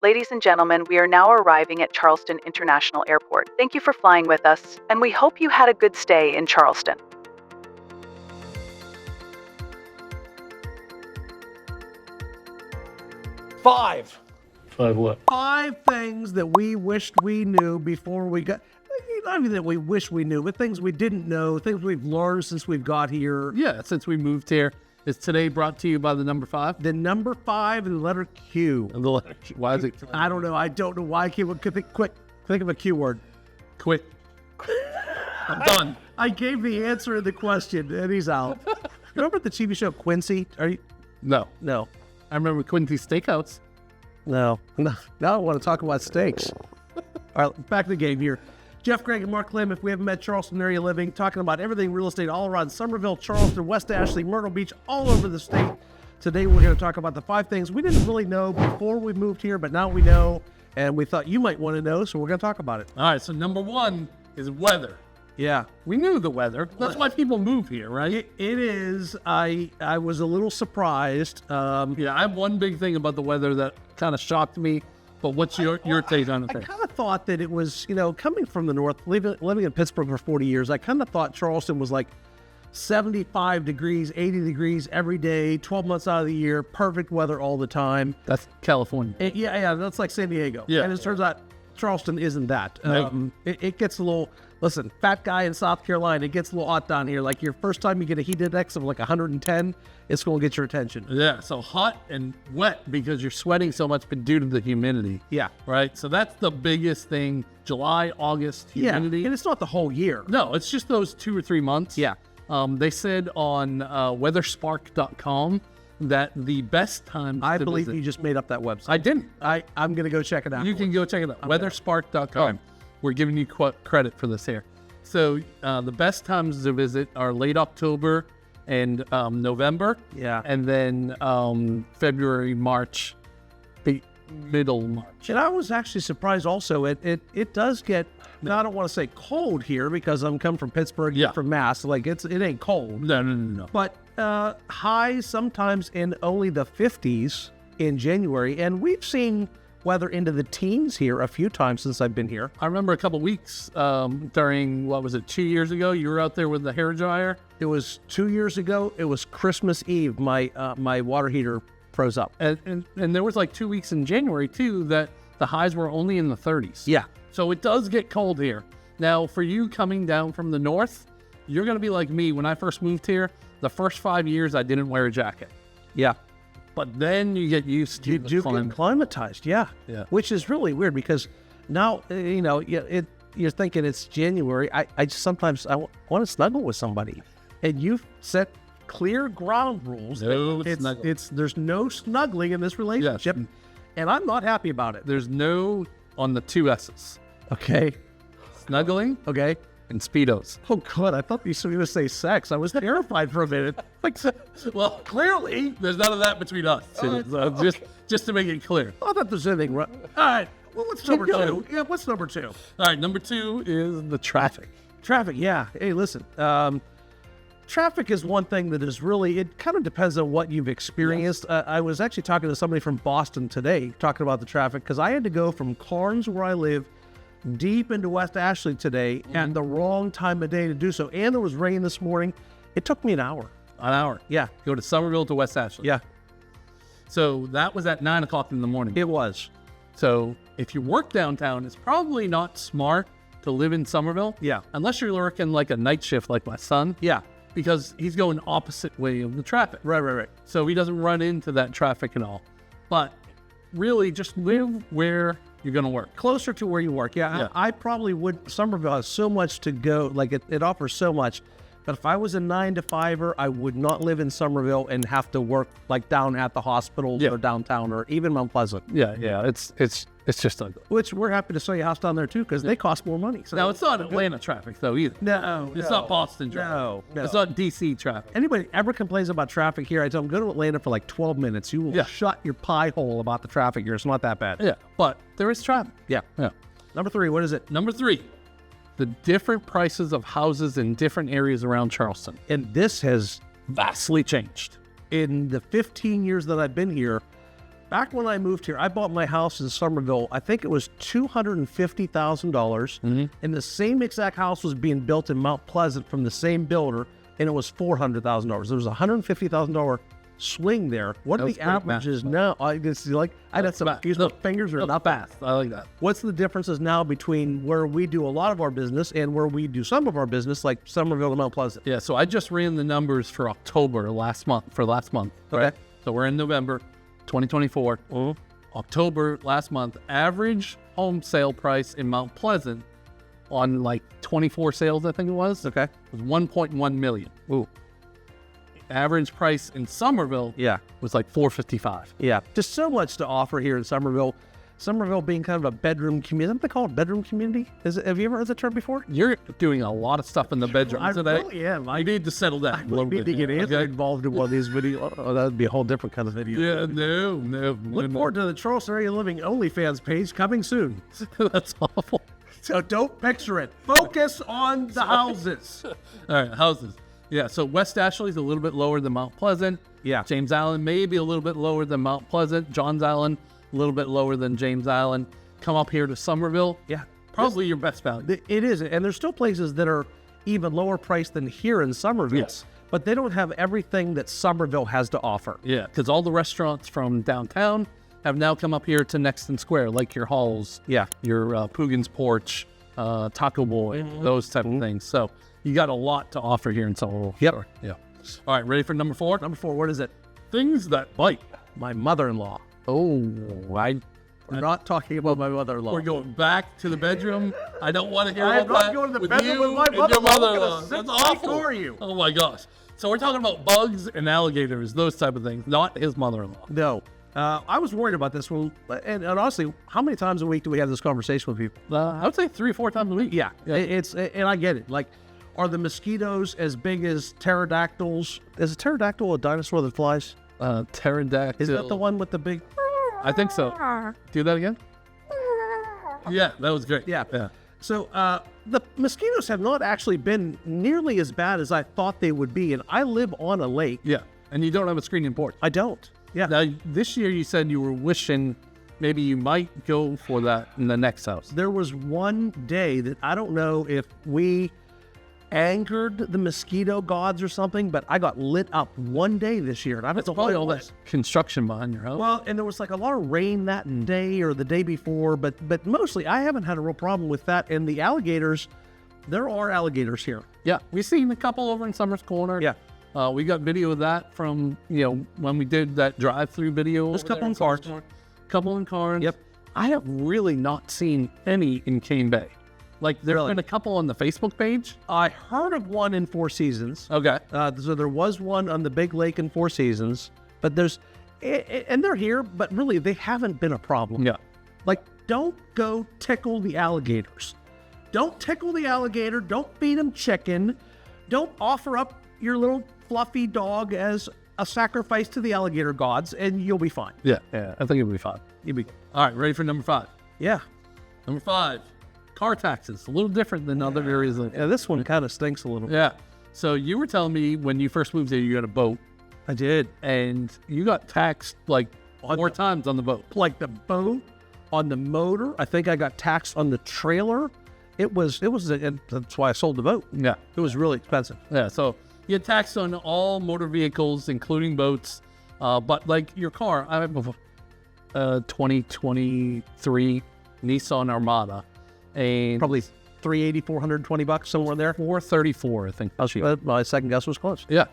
Ladies and gentlemen, we are now arriving at Charleston International Airport. Thank you for flying with us, and we hope you had a good stay in Charleston. Five. Five what? 5 things that we wished we knew before we got. Not even that we wish we knew, but things we didn't know, things we've learned since we've got here. Yeah, since we moved here. Is today brought to you by the number 5? The number 5 and the letter Q. And the letter Q. Why is it? I don't know. I don't know why. Quick. Think of a Q word. Quit. I'm done. I gave the answer to the question, and he's out. Remember the TV show Quincy? Are you? No. No. I remember Quincy Steakhouse. No. Now I want to talk about steaks. All right, back to the game here. Jeff, Greg, and Mark Lim, if we haven't met, Charleston area living, talking about everything real estate all around Somerville, Charleston, West Ashley, Myrtle Beach, all over the state. Today we're going to talk about the 5 things we didn't really know before we moved here, but now we know, and we thought you might want to know, so we're going to talk about it. All right, so number 1 is weather. Yeah. We knew the weather. That's why people move here, right? It is. I was a little surprised. Yeah, I have one big thing about the weather that kind of shocked me, but what's your take on it? I kind of thought that it was, coming from the north, living in Pittsburgh for 40 years, I kind of thought Charleston was like 75 degrees, 80 degrees every day, 12 months out of the year, perfect weather all the time. That's California. Yeah, that's like San Diego. Yeah. And it turns out Charleston isn't that. No. It gets a little, listen, fat guy in South Carolina, it gets a little hot down here. Like your first time you get a heat index of like 110, it's going to get your attention. Yeah, so hot and wet because you're sweating so much, but due to the humidity. Yeah. Right? So that's the biggest thing. July, August, humidity. Yeah, and it's not the whole year. No, it's just those 2 or 3 months. Yeah. They said on weatherspark.com that the best time I to believe visit. you just made up that website. I didn't. I'm going to go check it out. You can go check it out. Weatherspark.com. We're giving you credit for this here. So the best times to visit are late October and November. Yeah. And then February, March, middle March. And I was actually surprised also. It does get, now I don't want to say cold here because I'm coming from Pittsburgh, Yeah. from Mass. Like it ain't cold. No. But highs sometimes in only the 50s in January. And we've seen weather into the teens here a few times since I've been here. I remember a couple weeks during, 2 years ago? You were out there with the hair dryer. It was 2 years ago. It was Christmas Eve. My water heater froze up. And there was like 2 weeks in January, too, that the highs were only in the 30s. Yeah. So it does get cold here. Now, for you coming down from the north, you're going to be like me. When I first moved here, the first 5 years, I didn't wear a jacket. Yeah. But then you get used to You the do climate. get climatized, yeah. Which is really weird because now, you're thinking it's January. I just sometimes I want to snuggle with somebody. And you've set clear ground rules. No snuggling. There's no snuggling in this relationship. Yes. And I'm not happy about it. There's no on the 2 S's. Okay. Snuggling Okay. and Speedos. Oh, good. I thought you were going to say sex. I was terrified for a minute. Like, Well, clearly, there's none of that between us. So just to make it clear. I thought there's anything wrong. All right. Well, what's number going. 2? Yeah, what's number 2? All right, number 2 is the traffic. Traffic, yeah. Hey, listen. Traffic is one thing that is really, it kind of depends on what you've experienced. I was actually talking to somebody from Boston today, talking about the traffic, because I had to go from Carnes, where I live, deep into West Ashley today at the wrong time of day to do so. And there was rain this morning. It took me an hour. An hour. Yeah. Go to Somerville to West Ashley. Yeah, So that was at 9 o'clock in the morning. it was. So if you work downtown, it's probably not smart to live in Somerville. Yeah. Unless you're working like a night shift like my son. Yeah. Because he's going opposite way of the traffic. Right. So he doesn't run into that traffic at all. But really just live where you're going to work. Closer to where you work. Yeah. Yeah. I probably would. Somerville has so much to go. Like it offers so much. But if I was a 9-to-5er, I would not live in Somerville and have to work like down at the hospitals Yeah. or downtown or even Mount Pleasant. Yeah. It's just ugly. Which we're happy to sell you a house down there too, because they cost more money. So Now, it's not Atlanta traffic, though, either. no, It's not Boston traffic. No. It's not DC traffic. Anybody ever complains about traffic here, I tell them go to Atlanta for like 12 minutes. You will Yeah. shut your pie hole about the traffic here. It's not that bad. Yeah, but there is traffic. Yeah. Yeah. Number 3, what is it? Number 3, the different prices of houses in different areas around Charleston. And this has, Vastly changed. in the 15 years that I've been here, Back when I moved here, I bought my house in Somerville. I think it was $250,000, and the same exact house was being built in Mount Pleasant from the same builder, and it was $400,000. There was a $150,000 swing there. What are That was the pretty averages massive. now? I just like I had some use my fingers are not fast. I like that. What's the differences now between where we do a lot of our business and where we do some of our business, like Somerville and Mount Pleasant? Yeah, so I just ran the numbers for October last month. Okay. So we're in November 2024. October last month, average home sale price in Mount Pleasant on like 24 sales, I think it was, Okay. was 1.1 million. Ooh. Average price in Somerville Yeah. was like 455. Yeah. Just so much to offer here in Somerville. Somerville being kind of a bedroom community. Isn't they call it bedroom community? Have you ever heard the term before? You're doing a lot of stuff in the bedroom I today. really am. I need to settle down a I little need bit. to get Anthony okay? involved in one of these videos. Oh, that would be a whole different kind of video. Yeah, no. Look forward to the Charleston Area Living OnlyFans page coming soon. That's awful. So don't picture it. Focus on the houses. All right, houses. Yeah, so West Ashley's a little bit lower than Mount Pleasant. Yeah. James Island maybe a little bit lower than Mount Pleasant. Johns Island a little bit lower than James Island. Come up here to Somerville. Yeah. Probably your best value. It is. And there's still places that are even lower priced than here in Somerville. Yes. But they don't have everything that Somerville has to offer. Yeah, because all the restaurants from downtown have now come up here to Nexton Square, like your Halls, Yeah. your Poogan's Porch, Taco Boy, those type of things. So you got a lot to offer here in Somerville. Yep. Yeah. All right, ready for number 4? Number 4, what is it? Things that bite. My mother-in-law. Oh, We're not talking about my mother-in-law. we're going back to the bedroom. I don't want to hear I am about not that going to the with bedroom you with my and your mother-in-law. I'm gonna mother-in-law. sit That's right awful. for you. Oh my gosh. So we're talking about bugs and alligators, those type of things, not his mother-in-law. No. I was worried about this one. And honestly, how many times a week do we have this conversation with people? I would say 3 or 4 times a week. Yeah. And I get it. Like, are the mosquitoes as big as pterodactyls? Is a pterodactyl a dinosaur that flies? Pterodactyl. Is that the one with the big... I think so. Do that again? Yeah, that was great. Yeah. So the mosquitoes have not actually been nearly as bad as I thought they would be. And I live on a lake. Yeah. And you don't have a screening porch. I don't. Yeah. Now, this year you said you were wishing maybe you might go for that in the next house. There was one day that I don't know if we angered the mosquito gods or something, but I got lit up one day this year. And I That's probably all that construction behind your house. Well, and there was like a lot of rain that day or the day before, but mostly I haven't had a real problem with that. And the alligators, there are alligators here. Yeah, we've seen a couple over in Summers Corner. Yeah. We got video of that from, when we did that drive-through video. There's a over couple there in Summers Carnes. Corner. Couple in Carnes. Yep. I have really not seen any in Cane Bay. Like, there's Really? been a couple on the Facebook page. I heard of one in Four Seasons. Okay. So there was one on the big lake in Four Seasons, but and they're here, but really they haven't been a problem. Yeah. Like, don't go tickle the alligators. Don't tickle the alligator. Don't feed him chicken. Don't offer up your little fluffy dog as a sacrifice to the alligator gods, and you'll be fine. Yeah. I think it'll be fine. You'll be, All right, ready for number 5? yeah. Number 5, car taxes. A little different than other areas. Yeah, this one kind of stinks a little. Yeah. So you were telling me when you first moved here, you got a boat, I did. and you got taxed like 4 times on the boat. Like the boat, on the motor. I think I got taxed on the trailer. And that's why I sold the boat. Yeah. It was really expensive. Yeah. So you get taxed on all motor vehicles, including boats. But like your car, I have a 2023 Nissan Armada, and Probably $380, $420, somewhere in there. 434, I think. My second guess was close. Yeah.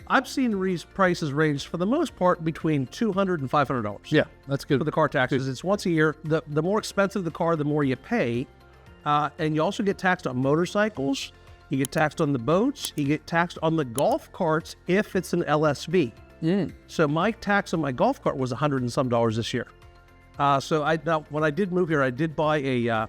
I've seen prices range for the most part between $200 and $500. Yeah, that's good. For the car taxes. It's once a year. The more expensive the car, the more you pay. And you also get taxed on motorcycles. You get taxed on the boats. You get taxed on the golf carts if it's an LSV. So my tax on my golf cart was $100 and some this year. Now when I did move here, I did buy a.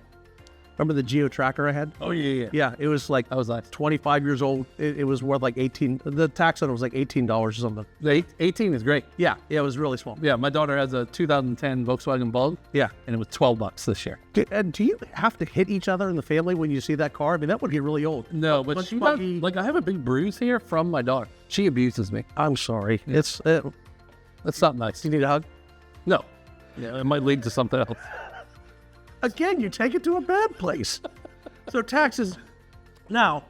Remember the Geo Tracker I had? Oh yeah. Yeah, it was like That was nice. 25 years old. It was worth like 18. The tax on it was like $18 or something. The 18 is great. Yeah, it was really small. Yeah, my daughter has a 2010 Volkswagen Bug, Yeah. and it was $12 this year. And do you have to hit each other in the family when you see that car? I mean, that would get really old. No, but she does, like I have a big bruise here from my daughter. She abuses me. I'm sorry. That's not nice. You need a hug? No. Yeah, it might lead to something else. Again, you take it to a bad place. So taxes. Now,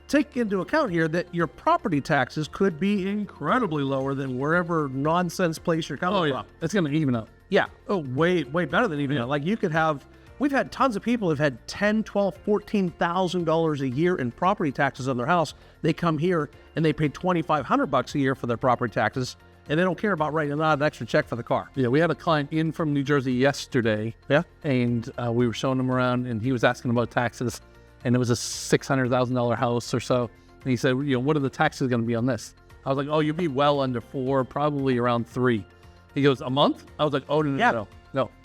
take into account here that your property taxes could be incredibly lower than wherever nonsense place you're coming Oh, yeah. from. It's going to even up. Yeah. Oh, way better than even Yeah. that. Like you could have. We've had tons of people who've had $10, $12, $14,000 a year in property taxes on their house. They come here and they pay $2,500 a year for their property taxes, and they don't care about writing out an extra check for the car. Yeah, we had a client in from New Jersey yesterday. Yeah. And we were showing him around, and he was asking about taxes, and it was a $600,000 house or so. And he said, what are the taxes going to be on this? I was like, oh, you'll be well under 4, probably around 3. He goes, a month? I was like, oh, no.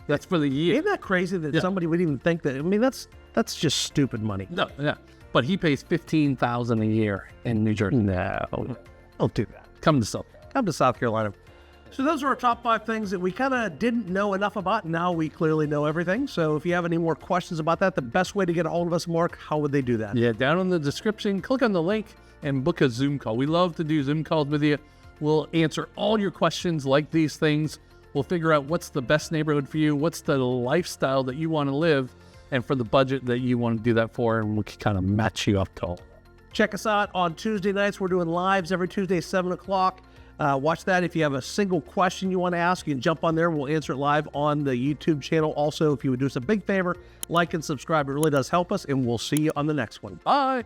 That's for the year. Isn't that crazy that Yeah. somebody would even think that? I mean, that's just stupid money. No, yeah. But he pays $15,000 a year in New Jersey. No, don't do that. Come to South. Come to South Carolina. So those are our top 5 things that we kind of didn't know enough about. Now we clearly know everything. So if you have any more questions about that, the best way to get a hold of us, Mark, how would they do that? Yeah, down in the description, click on the link and book a Zoom call. We love to do Zoom calls with you. We'll answer all your questions like these things. We'll figure out what's the best neighborhood for you, what's the lifestyle that you want to live, and for the budget that you want to do that for, and we can kind of match you up to all. Check us out on Tuesday nights. We're doing lives every Tuesday, 7 o'clock. Watch that. If you have a single question you want to ask, you can jump on there. We'll answer it live on the YouTube channel. Also, if you would do us a big favor, like and subscribe. It really does help us, and we'll see you on the next one. Bye.